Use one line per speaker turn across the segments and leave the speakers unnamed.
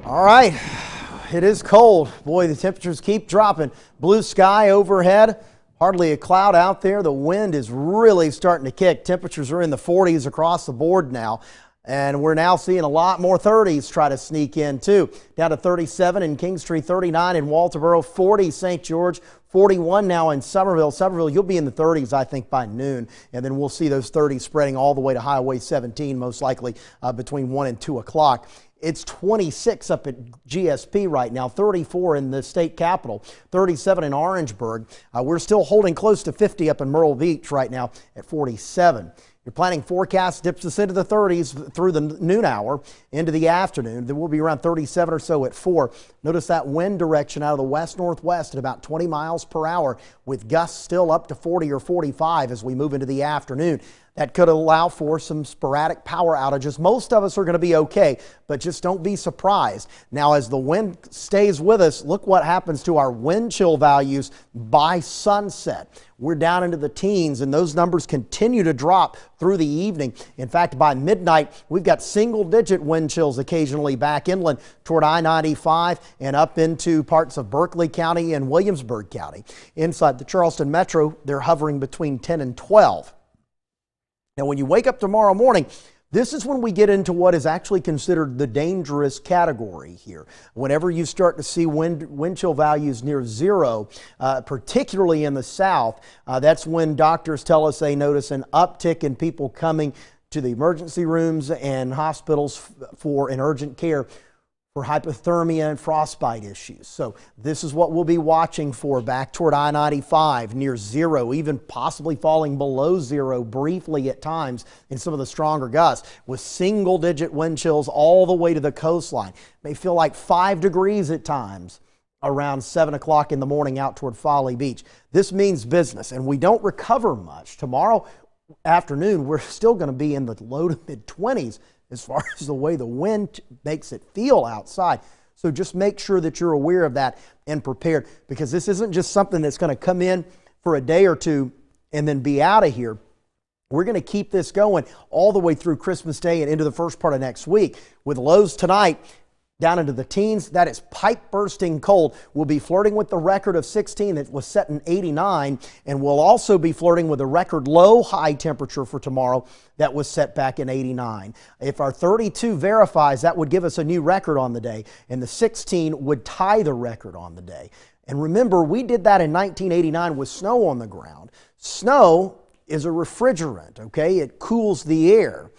All right, it is cold. Boy, the temperatures keep dropping. Blue sky overhead, hardly a cloud out there. The wind is really starting to kick. Temperatures are in the 40s across the board now. And we're now seeing a lot more 30s try to sneak in too. Down to 37 in Kingstree, 39 in Walterboro, 40 St. George, 41 now in Summerville. Summerville, you'll be in the 30s, I think, by noon. And then we'll see those 30s spreading all the way to Highway 17, most likely between 1 and 2 o'clock. It's 26 up at GSP right now, 34 in the state capital, 37 in Orangeburg. We're still holding close to 50 up in Myrtle Beach right now at 47. Your planning forecast dips us into the 30s through the noon hour into the afternoon. There will be around 37 or so at 4. Notice that wind direction out of the west-northwest at about 20 miles per hour with gusts still up to 40 or 45 as we move into the afternoon. That could allow for some sporadic power outages. Most of us are going to be okay, but just don't be surprised. Now, as the wind stays with us, look what happens to our wind chill values by sunset. We're down into the teens, and those numbers continue to drop through the evening. In fact, by midnight, we've got single-digit wind chills occasionally back inland toward I-95 and up into parts of Berkeley County and Williamsburg County. Inside the Charleston Metro, they're hovering between 10 and 12. Now, when you wake up tomorrow morning, this is when we get into what is actually considered the dangerous category here. Whenever you start to see wind chill values near zero, particularly in the south, that's when doctors tell us they notice an uptick in people coming to the emergency rooms and hospitals for an urgent care for hypothermia and frostbite issues. So this is what we'll be watching for back toward I-95 near zero, even possibly falling below zero briefly at times in some of the stronger gusts with single-digit wind chills all the way to the coastline. May feel like 5 degrees at times around 7 o'clock in the morning out toward Folly Beach. This means business, and we don't recover much. Tomorrow afternoon, we're still going to be in the low to mid-20s as far as the way the wind makes it feel outside. So just make sure that you're aware of that and prepared, because this isn't just something that's going to come in for a day or two and then be out of here. We're going to keep this going all the way through Christmas Day and into the first part of next week with lows tonight down into the teens. That is pipe bursting cold. We'll be flirting with the record of 16 that was set in 89, and we'll also be flirting with a record low high temperature for tomorrow that was set back in 89. If our 32 verifies, that would give us a new record on the day, and the 16 would tie the record on the day. And remember, we did that in 1989 with snow on the ground. Snow is a refrigerant, okay? It cools the air.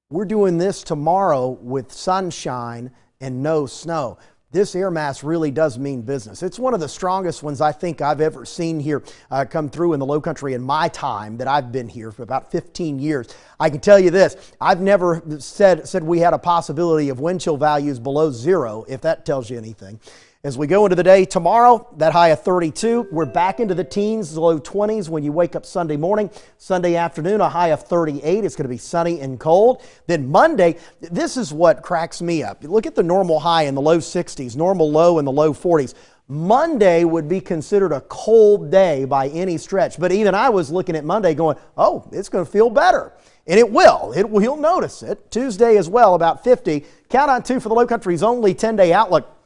We're doing this tomorrow with sunshine and no snow. This air mass really does mean business. It's one of the strongest ones I think I've ever seen here come through in the Lowcountry in my time that I've been here for about 15 years. I can tell you this, I've never said we had a possibility of wind chill values below zero, if that tells you anything. As we go into the day tomorrow, that high of 32, we're back into the teens, the low 20s when you wake up Sunday morning. Sunday afternoon, a high of 38. It's going to be sunny and cold. Then Monday, this is what cracks me up. Look at the normal high in the low 60s, normal low in the low 40s. Monday would be considered a cold day by any stretch. But even I was looking at Monday going, oh, it's going to feel better. And it will. You'll notice it. Tuesday as well, about 50. Count on 2 for the Lowcountry's only 10-day outlook.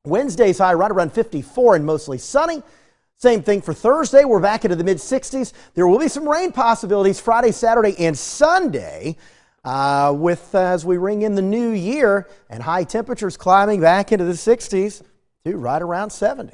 Wednesday's high right around 54 and mostly sunny. Same thing for Thursday. We're back into the mid-60s. There will be some rain possibilities Friday, Saturday, and Sunday as we ring in the new year, and high temperatures climbing back into the 60s to right around 70.